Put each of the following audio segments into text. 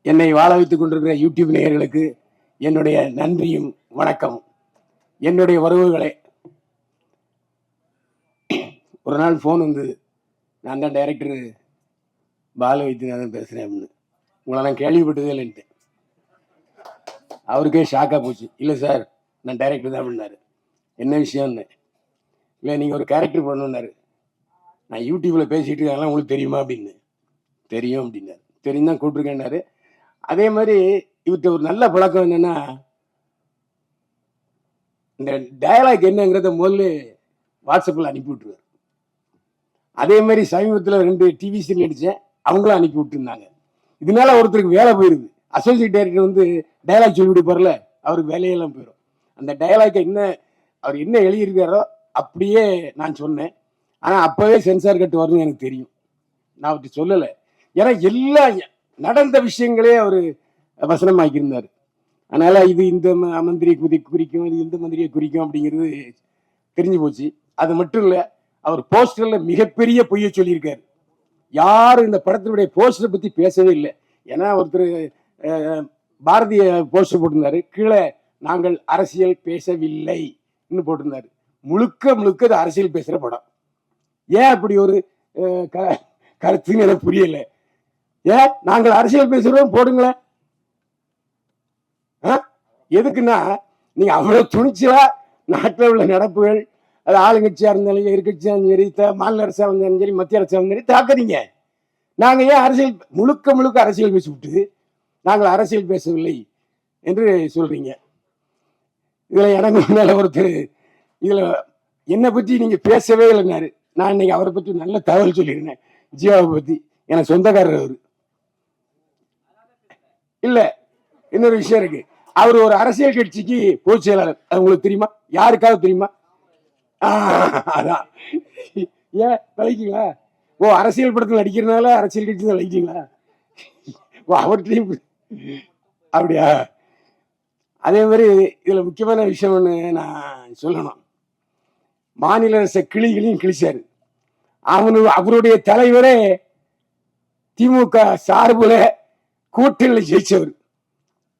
என்னை வாழ வைத்துக் கொண்டிருக்கிற யூடியூப் நேயர்களுக்கு என்னுடைய நன்றியும் வணக்கம். என்னுடைய உறவுகளே, ஒரு நாள் ஃபோன் வந்து, நான் தான் டைரக்டர் பால வைத்தியநாதன் பேசுகிறேன் அப்படின்னு. உங்களை நான் கேள்விப்பட்டதே இல்லைன்ட்டு அவருக்கே ஷாக்காக போச்சு. இல்லை சார், நான் டைரக்டர் தான் அப்படின்னாரு. என்ன விஷயம்னு. இல்லை, நீங்கள் ஒரு கேரக்டர் பண்ணணுன்னாரு. நான் யூடியூப்பில் பேசிகிட்டு இருக்காங்களா உங்களுக்கு தெரியுமா அப்படின்னு. தெரியும் அப்படின்னாரு. தெரியும் தான் கூப்பிட்டுருக்கேன்னாரு. அதே மாதிரி இவர்கிட்ட ஒரு நல்ல பழக்கம் என்னன்னா, இந்த டயலாக் என்னங்கிறத முதல்ல வாட்ஸ்அப்பில் அனுப்பி விட்டுருவார். அதே மாதிரி சமீபத்தில் 2 டிவி சீரியல் நடித்தேன், அவங்களும் அனுப்பி விட்டுருந்தாங்க. இதனால ஒருத்தருக்கு வேலை போயிருது. அசோசியேட் டைரக்டர் வந்து டயலாக் சொல்லி கொடுப்பார்ல, அவருக்கு வேலையெல்லாம் போயிடும். அந்த டயலாக்கை அவர் என்ன எழுதியிருக்காரோ அப்படியே நான் சொன்னேன். ஆனால் அப்போவே சென்சார் கட்டு வரணும்னு எனக்கு தெரியும். நான் அவர்கிட்ட சொல்லலை. ஏன்னா எல்லா நடந்த விஷயங்களே அவர் வசனமாக்கியிருந்தார். அதனால இது இந்த மந்திரியை குறிக்கும், இது இந்த மந்திரியை குறிக்கும் அப்படிங்கிறது தெரிஞ்சு போச்சு. அது மட்டும் இல்லை, அவர் போஸ்டர்ல மிகப்பெரிய பொய்யை சொல்லியிருக்காரு. யாரும் இந்த படத்தினுடைய போஸ்டரை பத்தி பேசவே இல்லை. ஏன்னா ஒருத்தர் பாரதிய போஸ்டர் போட்டிருந்தாரு, கீழே நாங்கள் அரசியல் பேசவில்லை போட்டிருந்தாரு. முழுக்க முழுக்க அது அரசியல் பேசுற படம். ஏன் அப்படி ஒரு கருத்துன்னு எனக்கு புரியல. ஏன் நாங்கள் அரசியல் பேசுறோம் போடுங்களேன். எதுக்குன்னா, நீங்க அவ்வளவு துணிச்சலா நாட்டில் உள்ள நடப்புகள், அது ஆளுங்கட்சியா இருந்தாலும் எதிர்கட்சியா இருந்தாலும் சரி, மாநில அரசா இருந்தாலும் சரி, மத்திய அரசா இருந்தாலும் சரி தாக்குறீங்க. நாங்க ஏன் அரசியல் முழுக்க அரசியல் பேசிவிட்டு நாங்கள் அரசியல் பேசவில்லை என்று சொல்றீங்க. இதுல எனக்கு முன்னால ஒருத்தர் இதுல என்னை பற்றி நீங்க பேசவே இல்லைன்னாரு. நான் இன்னைக்கு அவரை பற்றி நல்ல தகவல் சொல்லியிருந்தேன். ஜீவாவை பத்தி எனக்கு சொந்தக்காரர் அவரு. இல்ல, இன்னொரு விஷயம் இருக்கு. அவர் ஒரு அரசியல் கட்சிக்கு பொதுச் செயலாளர். அது உங்களுக்கு தெரியுமா? யாருக்காவது தெரியுமா? அதான். ஏன் விளைக்கீங்களா? ஓ, அரசியல் படத்தில் நடிக்கிறதுனால அரசியல் கட்சி தான் விளைக்கீங்களா? ஓ, அவர்கிட்டையும் அப்படியா? அதே மாதிரி இதுல முக்கியமான விஷயம் ஒண்ணு நான் சொல்லணும். மாநில அரச கிளிகளையும் கிழிச்சாரு. அவருடைய தலைவரே திமுக சார்புல கூட்டணியில் ஜெயிச்சவர்.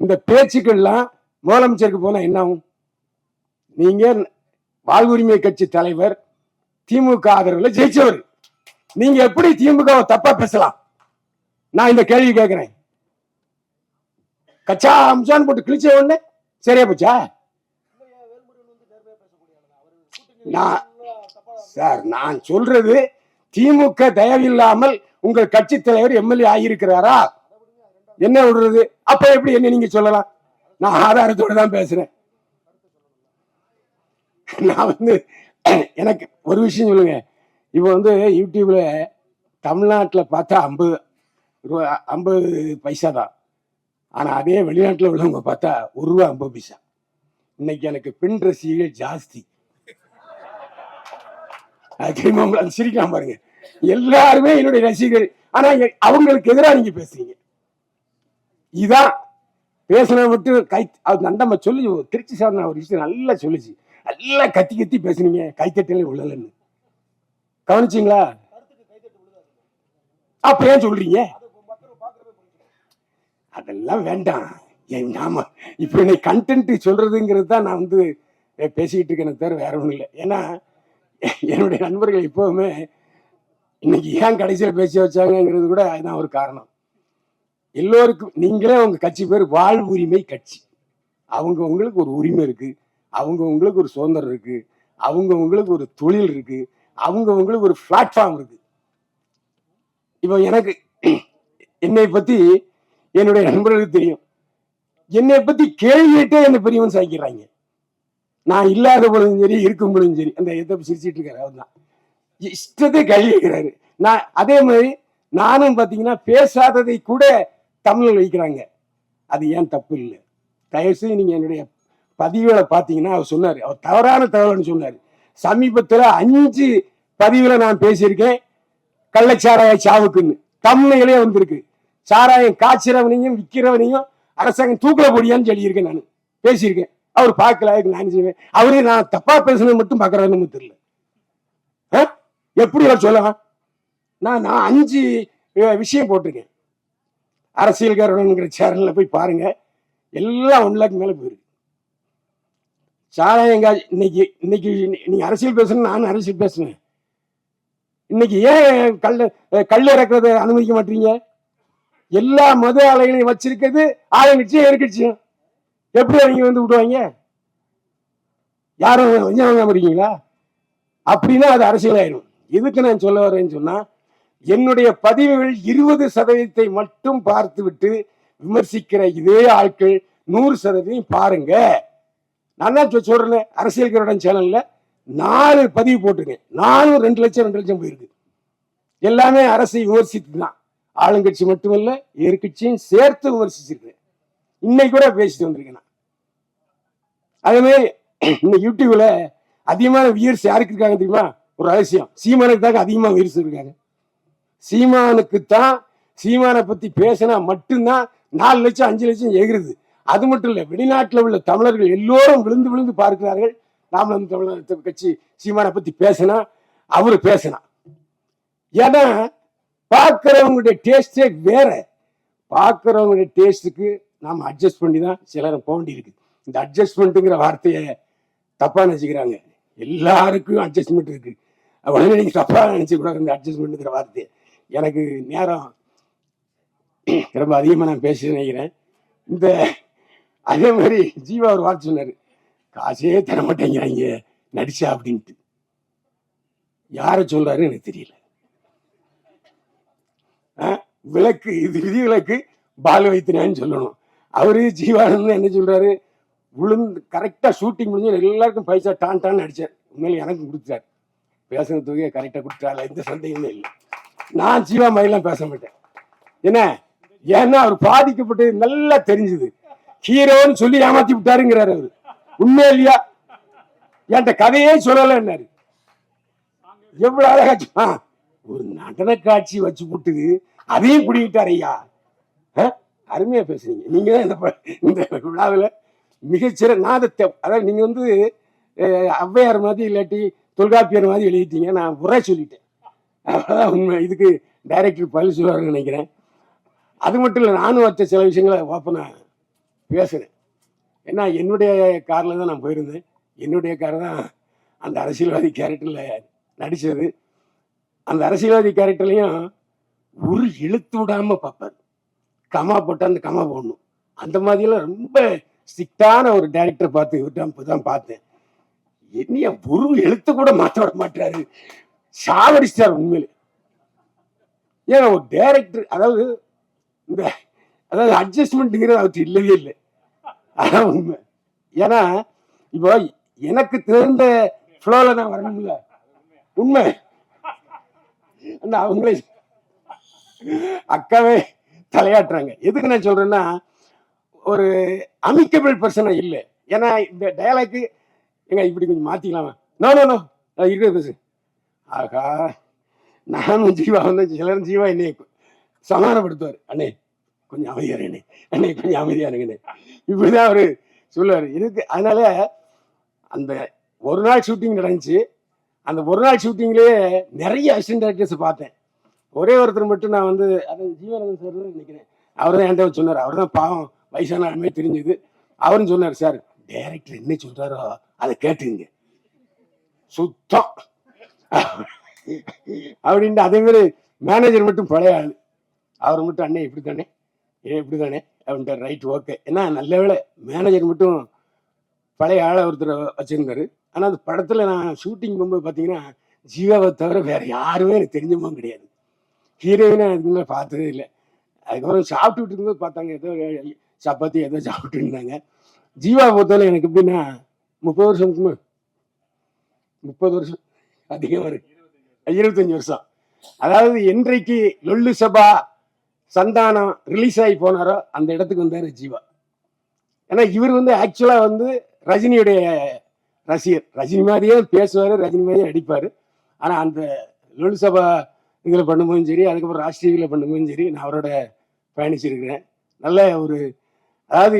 இந்த பேச்சுக்கள்லாம் முதலமைச்சருக்கு போனா என்ன ஆகும்? நீங்க வாழ்வுரிமை கட்சி தலைவர், திமுக ஆதரவுல ஜெயிச்சவர், நீங்க எப்படி திமுக தப்பா பேசலாம்? நான் இந்த கேள்வி கேட்கிறேன். கச்சா அம்சான் போட்டு கிழிச்ச உடனே சரியா போச்சா? சார், நான் சொல்றது, திமுக தயவில்லாமல் உங்கள் கட்சி தலைவர் எம்எல்ஏ ஆகியிருக்கிறாரா? என்ன விடுறது? அப்ப எப்படி என்ன நீங்க சொல்லலாம்? நான் ஆதாரத்தோட தான் பேசுறேன். நான் வந்து எனக்கு ஒரு விஷயம் சொல்லுங்க. இப்ப வந்து யூடியூப்ல தமிழ்நாட்டில் பார்த்தா 50 பைசா தான். ஆனா அதே வெளிநாட்டில் உள்ளவங்க பார்த்தா ₹1.50. இன்னைக்கு எனக்கு பெண் ரசிகர்கள் ஜாஸ்தி. சிரிக்கலாம் பாருங்க. எல்லாருமே என்னுடைய ரசிகர்கள். ஆனா அவங்களுக்கு எதிராக நீங்க பேசுறீங்க. இதான் பேசின மட்டும் நம்ம சொல்லி திருச்சி சார் ஒரு விஷயம் நல்லா சொல்லிச்சு. நல்லா கத்தி பேசுனீங்க, கைத்தட்டல உள்ளலன்னு கவனிச்சிங்களா? அப்ப ஏன் சொல்றீங்க? அதெல்லாம் வேண்டாம். நாம இப்ப இன்னைக்கு கண்டென்ட் சொல்றதுங்கிறது தான் நான் வந்து பேசிக்கிட்டு இருக்கேன், தவிர வேற ஒண்ணும் இல்லை. ஏன்னா என்னுடைய நண்பர்கள் இப்பவுமே இன்னைக்கு ஏன் கடைசியில் பேசி வச்சாங்கிறது கூட அதுதான் ஒரு காரணம். எல்லோருக்கும் நீங்களே உங்க கட்சி பேர் வாழ்வுரிமை கட்சி. அவங்க உங்களுக்கு ஒரு உரிமை இருக்கு, அவங்க உங்களுக்கு ஒரு சுதந்திரம் இருக்கு, அவங்க உங்களுக்கு ஒரு தொழில் இருக்கு, அவங்க உங்களுக்கு ஒரு பிளாட்ஃபார்ம் இருக்கு. இப்போ எனக்கு என்னை பத்தி என்னுடைய நண்பர்களுக்கு தெரியும். என்னை பத்தி கேள்வி கேட்டே என்ன பெரியவன் சாய்க்கிறாங்க. நான் இல்லாத பொழுதும் சரி, இருக்கும் பொழுதும் சரி. அந்த எதை சிரிச்சிட்டு இருக்காரு அவர் தான் இஷ்டத்தை கேள்வி கேட்கிறாரு. நான் அதே மாதிரி நானும் பாத்தீங்கன்னா பேசாததை கூட தமிழில் வைக்கிறாங்க. அது ஏன் தப்பு இல்லை? தயவுசெய்து நீங்க என்னுடைய பதிவுகளை பார்த்தீங்கன்னா அவர் சொன்னாரு, அவர் தவறான தகவல்னு சொன்னாரு. சமீபத்தில் 5 பதிவுகளை நான் பேசியிருக்கேன். கள்ளச்சாராய சாவுக்குன்னு தமிழிலே வந்திருக்கு. சாராயம் காய்ச்சிறவனையும் விற்கிறவனையும் அரசாங்கம் தூக்கல போடியான்னு சொல்லியிருக்கேன். நான் பேசியிருக்கேன். அவர் பார்க்கல, நான் செய்வேன். அவரு நான் தப்பா பேசுனது மட்டும் பார்க்கறாருன்னு தெரியல. எப்படி அவர் சொல்லலாம்? நான் 5 விஷயம் போட்டிருக்கேன். அரசியல்காரங்கிற சேனல்ல போய் பாருங்க, எல்லாம் 1 லேக் மேல போயிருக்கு. சாராயங்காய் இன்னைக்கு இன்னைக்கு நீங்க அரசியல் பேசணும், நானும் அரசியல் பேசுவேன். இன்னைக்கு ஏன் கல் இறக்குறத அனுமதிக்க மாட்டீங்க? எல்லா மது ஆலைகளையும் வச்சிருக்கிறது ஆளுங்கட்சியும் எதிர்கட்சியும். எப்படி நீங்க வந்து விடுவாங்க? யாரும் வஞ்சாங்க இருக்கீங்களா? அப்படின்னா அது அரசியல் ஆயிடும். எதுக்கு நான் சொல்ல வரேன்னு சொன்னா, என்னுடைய பதிவுகள் 20% மட்டும் பார்த்து விட்டு விமர்சிக்கிற இதே ஆட்கள் 100% பாருங்க. நான் தான் சொல்றேன், அரசியல்காரன் சேனல்ல 4 பதிவு போட்டுங்க, 2 லட்சம் போயிருக்கு. எல்லாமே அரசை விமர்சித்து தான், ஆளுங்கட்சி மட்டுமல்ல எதிர்கட்சியும் சேர்த்து விமர்சிச்சிருக்கேன். இன்னைக்கு கூட பேசிட்டு வந்திருக்கேன். அதே மாதிரி இந்த யூடியூப்ல அதிகமான வியூர்ஸ் யாருக்கு இருக்காங்க தெரியுமா? ஒரு ரகசியம், சீமானுக்கு தான் அதிகமா வியூர்ஸ் இருக்காங்க. சீமானுக்குத்தான் சீமானை பத்தி பேசினா மட்டும்தான் 4 லட்சம் 5 லட்சம் எகிருது. அது மட்டும் இல்ல, வெளிநாட்டில் உள்ள தமிழர்கள் எல்லோரும் விழுந்து விழுந்து பார்க்கிறார்கள். நாம் தமிழர் கட்சி சீமானை பத்தி பேசினா அவரு பேசினா. ஏன்னா பார்க்கிறவங்களுடைய டேஸ்டே வேற. பார்க்கிறவங்களுடைய டேஸ்டுக்கு நாம அட்ஜஸ்ட் பண்ணி தான் சிலரை போக வேண்டியிருக்கு. இந்த அட்ஜஸ்ட்மெண்ட்டுங்கிற வார்த்தையை தப்பா நினைச்சுக்கிறாங்க. எல்லாருக்கும் அட்ஜஸ்ட்மெண்ட் இருக்கு. உடனே நீங்க தப்பா நினைச்சு கூடாது இந்த அட்ஜஸ்ட்மெண்ட்டுங்கிற வார்த்தையை. எனக்கு நேரம் ரொம்ப அதிகமா நான் பேச நினைக்கிறேன். இந்த அதே மாதிரி ஜீவா ஒரு வார்த்தை சொன்னாரு, காசே தர மாட்டேங்கிறாங்க நடிச்சா அப்படின்ட்டு. யார சொல்றாரு எனக்கு தெரியல. விளக்கு இது விதி விளக்கு பால் வைத்தினான்னு சொல்லணும். அவரு ஜீவானந்த் என்ன சொல்றாரு, விழுந்து கரெக்டா ஷூட்டிங் முடிஞ்சு எல்லாருக்கும் பைசா டான் அடிச்சார். உண்மையில எனக்கும் கொடுத்தாரு. பேசுன தொகையை கரெக்டா கொடுத்தால, எந்த சந்தேகமே இல்லை. நான் ஜீவா மாதிரிலாம் பேச மாட்டேன். என்ன ஏன்னா அவர் பாதிக்கப்பட்டது நல்லா தெரிஞ்சுது. ஹீரோன்னு சொல்லி ஏமாத்தி விட்டாருங்கிறாரு அவரு. உண்மை இல்லையா? என்கிட்ட கதையே சொல்லலன்னாரு. எவ்வளவு அழகா ஒரு நடன காட்சி வச்சு போட்டு அதையும் குடிக்கிட்டார் ஐயா. அருமையா பேசுறீங்க. நீங்க தான் இந்த விழாவில் மிகச்சிறந்த நாதத்தை, அதாவது நீங்க வந்து ஔவையார் மாதிரி இல்லாட்டி தொல்காப்பியர் மாதிரி எழுதிட்டீங்க. நான் உரை சொல்லிட்டேன், அவ்வளவுதான் உண்மை. இதுக்கு டைரக்டர் பதில் சொல்லுவாருன்னு நினைக்கிறேன். அது மட்டும் இல்லை, நானும் வச்ச சில விஷயங்களை ஓப்பனா பேசுறேன். ஏன்னா என்னுடைய காரில் தான் நான் போயிருந்தேன். என்னுடைய கார் தான் அந்த அரசியல்வாதி கேரக்டர்ல நடிச்சது. அந்த அரசியல்வாதி கேரக்டர்லையும் ஒரு இழுத்து விடாம பார்ப்பாரு. கமா போட்டா அந்த கமா போடணும், அந்த மாதிரியெல்லாம் ரொம்ப ஸ்ட்ரிக்டான ஒரு டைரக்டரை பார்த்து இப்பதான் பார்த்தேன். என்னைய ஒரு எழுத்து கூட மாற்ற விட மாட்டாரு, சாவடிச்சார் உண்மையிலே. ஏன்னா ஒரு டைரக்டர், அதாவது இந்த அட்ஜஸ்ட்மெண்ட்ங்கிறது அவருக்கு இல்லவே இல்லை. அதான் உண்மை. ஏன்னா இப்போ எனக்கு தெரிந்த ஃப்ளோல நான் வரணும்ல, உண்மை. அந்த அவங்களே அக்காவே தலையாட்டுறாங்க. எதுக்கு நான் சொல்றேன்னா, ஒரு அமிக்கபிள் பர்சனா இல்லை. ஏன்னா இந்த டயலாக்கு எங்க இப்படி கொஞ்சம் மாத்திக்கலாமா? நோ நோ நோ இருக்கிறது பேசு. ஆகா, நானும் ஜீவா வந்து சிலரும் ஜீவா என்னை சமாதானப்படுத்துவார். அண்ணே கொஞ்சம் அமைதியாரு, அண்ணே கொஞ்சம் அமைதியாருங்கண்ணே, இப்படிதான் அவரு சொல்லுவாரு. இதுக்கு அதனால அந்த ஒரு நாள் ஷூட்டிங் நடந்துச்சு. அந்த ஒரு நாள் ஷூட்டிங்லேயே நிறைய அசிஸ்டன்ட் டைரக்டர்ஸ் பார்த்தேன். ஒரே ஒருத்தர் மட்டும் நான் வந்து அதை ஜீவானந்தன் சார் நினைக்கிறேன், அவர் தான் என்கிட்ட சொன்னார். அவர் தான் பாவம் வயசான ஆளுமே தெரிஞ்சது. அவரும் சொன்னார், சார் டைரக்டர் என்ன சொல்றாரோ அதை கேட்டுங்க சுத்தம் அப்படின்ட்டு. அதே மாதிரி மேனேஜர் மட்டும் பழைய ஆள், அவர் மட்டும் அண்ணே இப்படி தானே இப்படி தானே அப்படின்ட்டு. Right okay. ஏன்னா நல்ல வேலை மேனேஜர் மட்டும் பழைய ஆளை ஒருத்தர் வச்சிருந்தாரு. ஆனால் அந்த படத்தில் நான் ஷூட்டிங் போகும்போது பார்த்தீங்கன்னா ஜீவாவை தவிர வேற யாருமே எனக்கு தெரிஞ்சமும் கிடையாது. ஹீரோயினை அதுக்குமே பார்த்ததே இல்லை. அதுக்கப்புறம் சாப்பிட்டுட்டு இருக்கும்போது பார்த்தாங்க, ஏதோ சப்பாத்தி ஏதோ சாப்பிட்டு இருந்தாங்க. ஜீவா பொறுத்தவரை எனக்கு எப்படின்னா 30 வருஷம் 30 வருஷம் அதிகமாக இருக்கு, 25 வருஷம். அதாவது என்றைக்கு லொல்லு சபா சந்தானம் ரிலீஸ் ஆகி போனாரோ அந்த இடத்துக்கு வந்தாரு ஜீவா. ஏன்னா இவர் வந்து ஆக்சுவலா வந்து ரஜினியுடைய ரசிகர். ரஜினி மாதிரியே பேசுவாரு, ரஜினி மாதிரியே நடிப்பாரு. ஆனா அந்த லொல்லு சபா இதில் பண்ணும்போதும் சரி, அதுக்கப்புறம் ராஜ் டிவியில் பண்ணும்போதும் சரி, நான் அவரோட பயணிச்சிருக்கிறேன். நல்ல ஒரு, அதாவது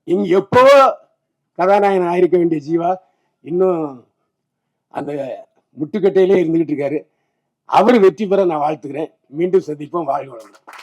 இங்க எப்போ கதாநாயகன் ஆயிருக்க வேண்டிய ஜீவா இன்னும் அந்த முட்டுக்கட்டையிலே இருந்துகிட்டு இருக்காரு. அவர் வெற்றி பெற நான் வாழ்த்துக்கிறேன். மீண்டும் சந்திப்போம். வாழ்க வளமுடன்.